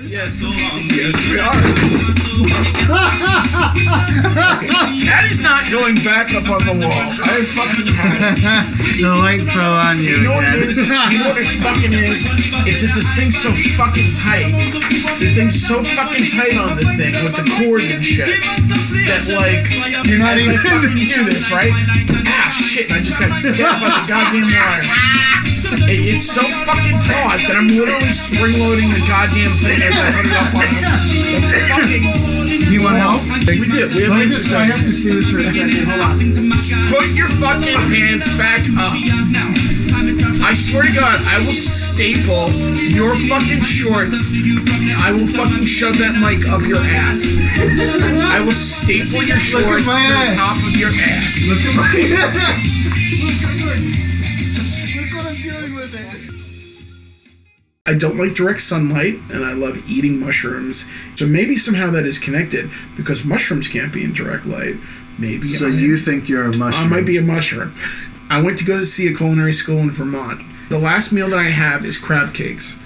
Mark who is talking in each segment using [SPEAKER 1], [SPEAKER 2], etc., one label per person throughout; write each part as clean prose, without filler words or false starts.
[SPEAKER 1] Yes, yes, we are. Okay. That is not going back up on the wall. I fucking have it.
[SPEAKER 2] The light fell on you.
[SPEAKER 1] You know what it is? You know what it fucking is? It's that this thing's so fucking tight. The thing's so fucking tight on the thing with the cord and shit that, like, you're not even fucking do this, right? Ah, shit! I just got stabbed by the goddamn wire. It's so fucking taut that I'm literally spring-loading the goddamn thing as I put it up on the fucking...
[SPEAKER 2] Do you want help?
[SPEAKER 1] We do. We have
[SPEAKER 2] I have to see this for a second. Hold on.
[SPEAKER 1] Put your fucking hands back up. I swear to God, I will staple your fucking shorts. I will fucking shove that mic up your ass. I will staple your shorts to the top of your ass.
[SPEAKER 2] Look at my ass. Look what I'm doing with it.
[SPEAKER 1] I don't like direct sunlight, and I love eating mushrooms. So maybe somehow that is connected, because mushrooms can't be in direct light. Maybe.
[SPEAKER 2] So you think you're a mushroom?
[SPEAKER 1] I might be a mushroom. I went to go to see a culinary school in Vermont. The last meal that I have is crab cakes.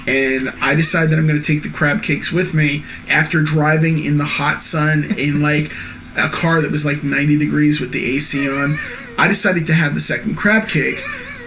[SPEAKER 1] And I decided that I'm going to take the crab cakes with me after driving in the hot sun in like a car that was like 90 degrees with the AC on. I decided to have the second crab cake,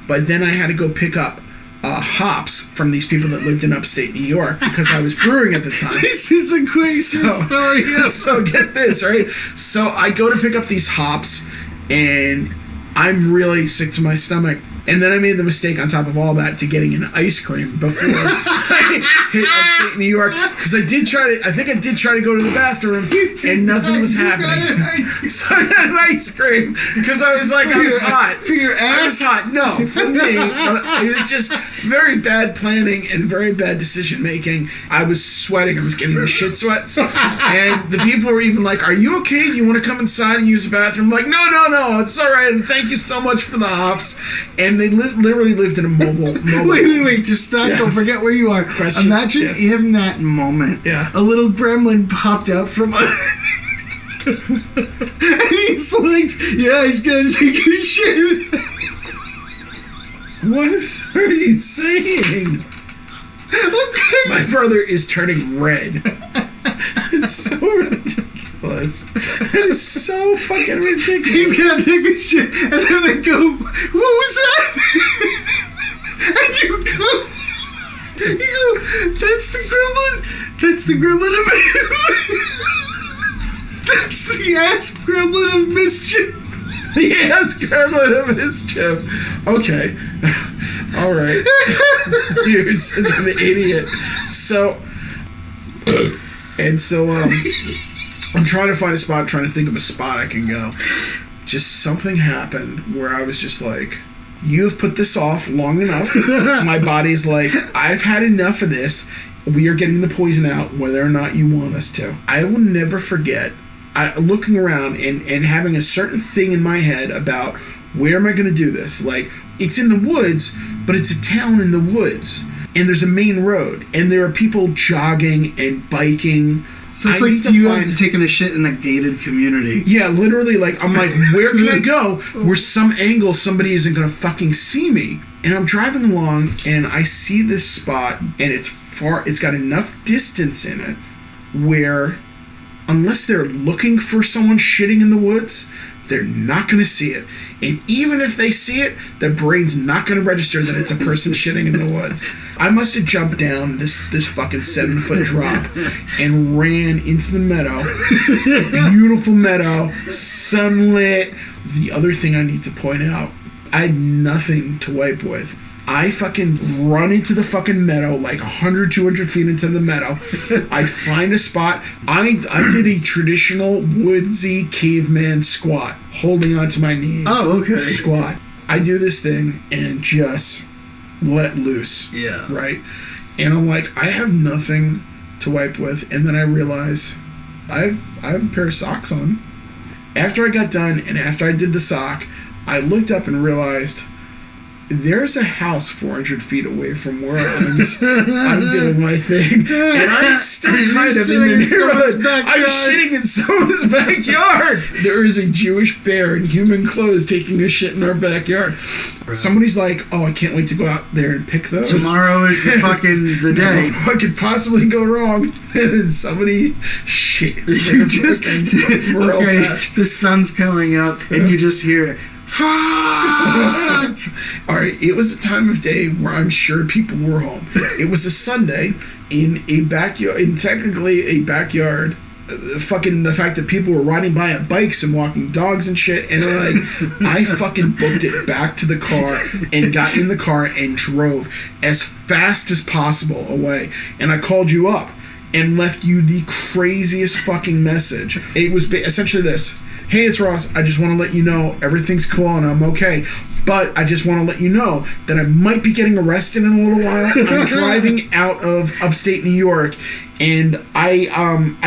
[SPEAKER 1] but then I had to go pick up hops from these people that lived in upstate New York because I was brewing at the time.
[SPEAKER 2] This is the craziest story ever.
[SPEAKER 1] So get this, right? So I go to pick up these hops, and I'm really sick to my stomach. And then I made the mistake on top of all that to getting an ice cream before I hit upstate New York. Because I did try to go to the bathroom and nothing was happening. So I got an ice cream because I was like, I was hot.
[SPEAKER 2] For your ass?
[SPEAKER 1] I was hot. No, for me. But it was just very bad planning and very bad decision making. I was sweating. I was getting the shit sweats. And the people were even like, are you okay? Do you want to come inside and use the bathroom? I'm like, no, it's all right. And thank you so much for the hops. And they literally lived in a mobile.
[SPEAKER 2] Wait, just stop. Yeah. Don't forget where you are.
[SPEAKER 1] Questions?
[SPEAKER 2] Imagine in that moment, a little gremlin popped out from under. And he's like, yeah, he's gonna take a shit.
[SPEAKER 1] What are you saying? Okay. My brother is turning red. It's so ridiculous. It is so fucking ridiculous.
[SPEAKER 2] He's gonna take a shit, and then they go, what was that? And you go, that's the gremlin. That's the gremlin of That's the Ass Gremlin of Mischief.
[SPEAKER 1] The Ass Gremlin of Mischief. Okay. All right. You're such an idiot. So, I'm trying to find a spot, trying to think of a spot I can go. Just something happened where I was just like, you've put this off long enough. My body's like, I've had enough of this. We are getting the poison out whether or not you want us to. I will never forget looking around and having a certain thing in my head about where am I going to do this? Like, it's in the woods, but it's a town in the woods. And there's a main road. And there are people jogging and biking.
[SPEAKER 2] So it's like you have taken a shit in a gated community.
[SPEAKER 1] Yeah, literally, like, I'm like, where can I go where some angle somebody isn't going to fucking see me? And I'm driving along, and I see this spot, and it's got enough distance in it where, unless they're looking for someone shitting in the woods, they're not going to see it. And even if they see it, their brain's not going to register that it's a person shitting in the woods. I must have jumped down this fucking 7-foot drop and ran into the meadow. Beautiful meadow, sunlit. The other thing I need to point out, I had nothing to wipe with. I fucking run into the fucking meadow, like 100, 200 feet into the meadow. I find a spot. I did a traditional woodsy caveman squat, holding onto my knees.
[SPEAKER 2] Oh, okay.
[SPEAKER 1] Squat. I do this thing and just let loose.
[SPEAKER 2] Yeah.
[SPEAKER 1] Right? And I'm like, I have nothing to wipe with. And then I realize I have a pair of socks on. After I got done and after I did the sock, I looked up and realized there's a house 400 feet away from where I'm doing my thing, and I'm still kind of in the neighborhood. I'm shitting in someone's backyard. There is a Jewish bear in human clothes taking a shit in our backyard. Right. Somebody's like, "Oh, I can't wait to go out there and pick those."
[SPEAKER 2] Tomorrow is the day.
[SPEAKER 1] What could possibly go wrong? And somebody shit.
[SPEAKER 2] You just the sun's coming up, and you just hear it. Fuck!
[SPEAKER 1] Alright, it was a time of day where I'm sure people were home. It was a Sunday in a backyard, in technically a backyard. Fucking the fact that people were riding by on bikes and walking dogs and shit, and I fucking booked it back to the car and got in the car and drove as fast as possible away. And I called you up and left you the craziest fucking message. It was essentially this. Hey, it's Ross. I just want to let you know everything's cool and I'm okay. But I just want to let you know that I might be getting arrested in a little while. I'm driving out of upstate New York, and I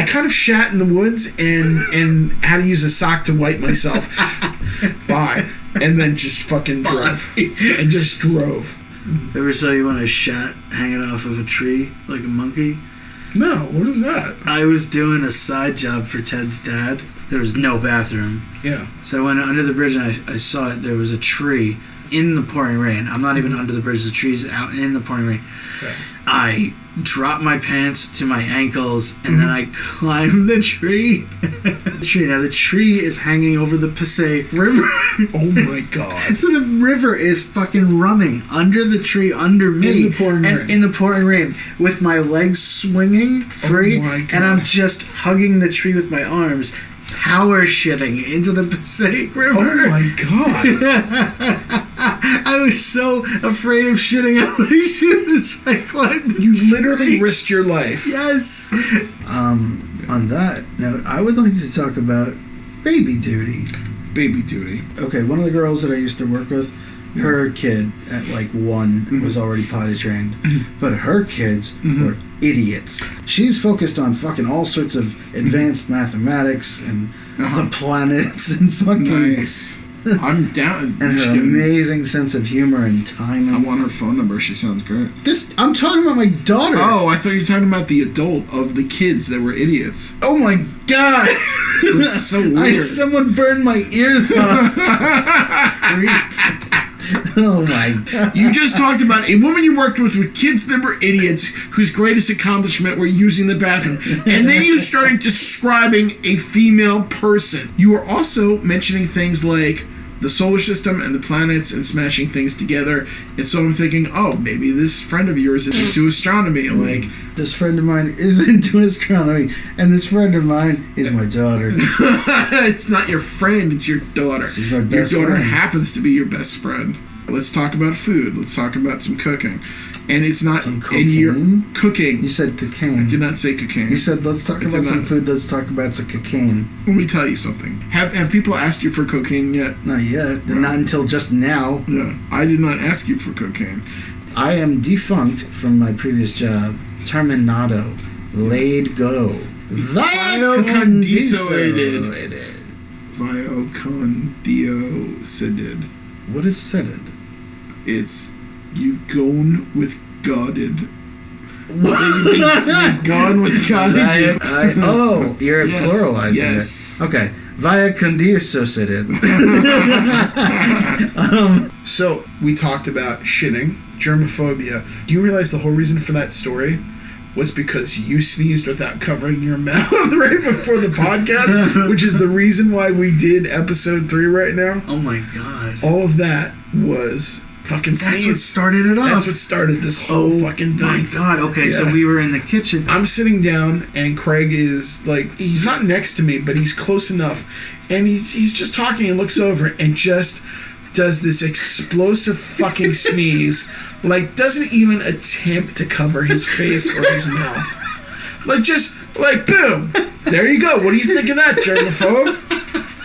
[SPEAKER 1] kind of shat in the woods and had to use a sock to wipe myself. Bye. And then just fucking drove. And just drove.
[SPEAKER 2] Ever saw you on a shat hanging off of a tree like a monkey?
[SPEAKER 1] No, what was that?
[SPEAKER 2] I was doing a side job for Ted's dad. There was no bathroom.
[SPEAKER 1] Yeah.
[SPEAKER 2] So I went under the bridge and I saw it. There was a tree in the pouring rain. I'm not even under the bridge. The tree's out in the pouring rain. Okay. I dropped my pants to my ankles and then I climbed the tree. Now the tree is hanging over the Passaic River.
[SPEAKER 1] Oh my god.
[SPEAKER 2] So the river is fucking running under the tree under me.
[SPEAKER 1] In the pouring rain.
[SPEAKER 2] In the pouring rain with my legs swinging free.
[SPEAKER 1] Oh my god.
[SPEAKER 2] And I'm just hugging the tree with my arms. Power shitting into the Passaic River.
[SPEAKER 1] Oh my god.
[SPEAKER 2] I was so afraid of shitting out my shoes. I climbed.
[SPEAKER 1] You literally risked your life.
[SPEAKER 2] Yes. On that note, I would like to talk about baby duty.
[SPEAKER 1] Baby duty.
[SPEAKER 2] Okay, one of the girls that I used to work with, her kid at like 1 was already potty trained, but her kids were idiots. She's focused on fucking all sorts of advanced mathematics and the planets and fucking...
[SPEAKER 1] Nice. I'm down.
[SPEAKER 2] And her amazing sense of humor and timing.
[SPEAKER 1] I want her phone number. She sounds great.
[SPEAKER 2] I'm talking about my daughter.
[SPEAKER 1] Oh, I thought you were talking about the adult of the kids that were idiots.
[SPEAKER 2] Oh my god.
[SPEAKER 1] It's so weird.
[SPEAKER 2] Someone burned my ears off. Oh my god.
[SPEAKER 1] You just talked about a woman you worked with kids that were idiots whose greatest accomplishment were using the bathroom. And then you started describing a female person. You were also mentioning things like the solar system and the planets and smashing things together. And so I'm thinking, oh, maybe this friend of yours is into astronomy. Like,
[SPEAKER 2] this friend of mine is into astronomy, and this friend of mine is my daughter.
[SPEAKER 1] It's not your friend, it's your daughter.
[SPEAKER 2] She's my best
[SPEAKER 1] your daughter
[SPEAKER 2] friend.
[SPEAKER 1] Happens to be your best friend. Let's talk about food. Let's talk about some cooking. And it's not
[SPEAKER 2] some
[SPEAKER 1] in your
[SPEAKER 2] cocaine?
[SPEAKER 1] cooking.
[SPEAKER 2] You said cocaine.
[SPEAKER 1] I did not say cocaine.
[SPEAKER 2] You said let's talk about some food. Let's talk about some cocaine.
[SPEAKER 1] Let me tell you something. Have people asked you for cocaine yet?
[SPEAKER 2] Not yet. No. Not until just now.
[SPEAKER 1] Yeah, I did not ask you for cocaine.
[SPEAKER 2] I am defunct from my previous job. Terminado. Laid go.
[SPEAKER 1] Vaya Con Dios. Vaya Con Dios.
[SPEAKER 2] What is sedded?
[SPEAKER 1] It's you've gone with Godded. You've gone with Godded.
[SPEAKER 2] Oh, you're pluralizing
[SPEAKER 1] yes.
[SPEAKER 2] it. Okay. Vaya Con Dios.
[SPEAKER 1] So, we talked about shitting, germophobia. Do you realize the whole reason for that story was because you sneezed without covering your mouth right before the podcast, which is the reason why we did episode 3 right now?
[SPEAKER 2] Oh my god.
[SPEAKER 1] All of that was fucking sneeze.
[SPEAKER 2] That's what started it off.
[SPEAKER 1] That's what started this whole fucking thing.
[SPEAKER 2] Oh my god. Okay, so we were in the kitchen.
[SPEAKER 1] I'm sitting down, and Kraig is like, he's not next to me, but he's close enough, and he's just talking and looks over and just does this explosive fucking sneeze, like doesn't even attempt to cover his face or his mouth, like just like boom, there you go. What do you think of that, germaphobe?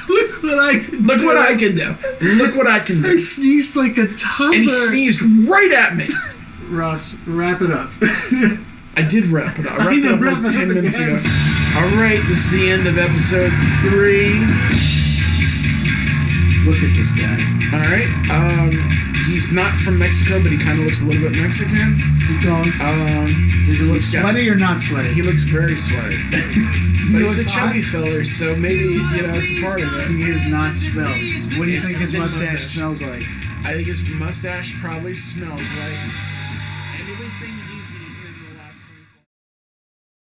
[SPEAKER 1] Look what I can do. Look what I can do.
[SPEAKER 2] I sneezed like a toddler.
[SPEAKER 1] And he sneezed right at me.
[SPEAKER 2] Ross, wrap it up.
[SPEAKER 1] I did wrap it up. I wrapped it up like 10 minutes ago. Alright, this is the end of episode 3.
[SPEAKER 2] Look at this guy.
[SPEAKER 1] Alright, He's not from Mexico, but he kind of looks a little bit Mexican.
[SPEAKER 3] Keep going. Does he look sweaty or not sweaty?
[SPEAKER 1] He looks very sweaty. But he's a chubby feller, so maybe, it's a part of it.
[SPEAKER 3] He is not svelte. What do you think his mustache smells like?
[SPEAKER 1] I think his mustache probably smells like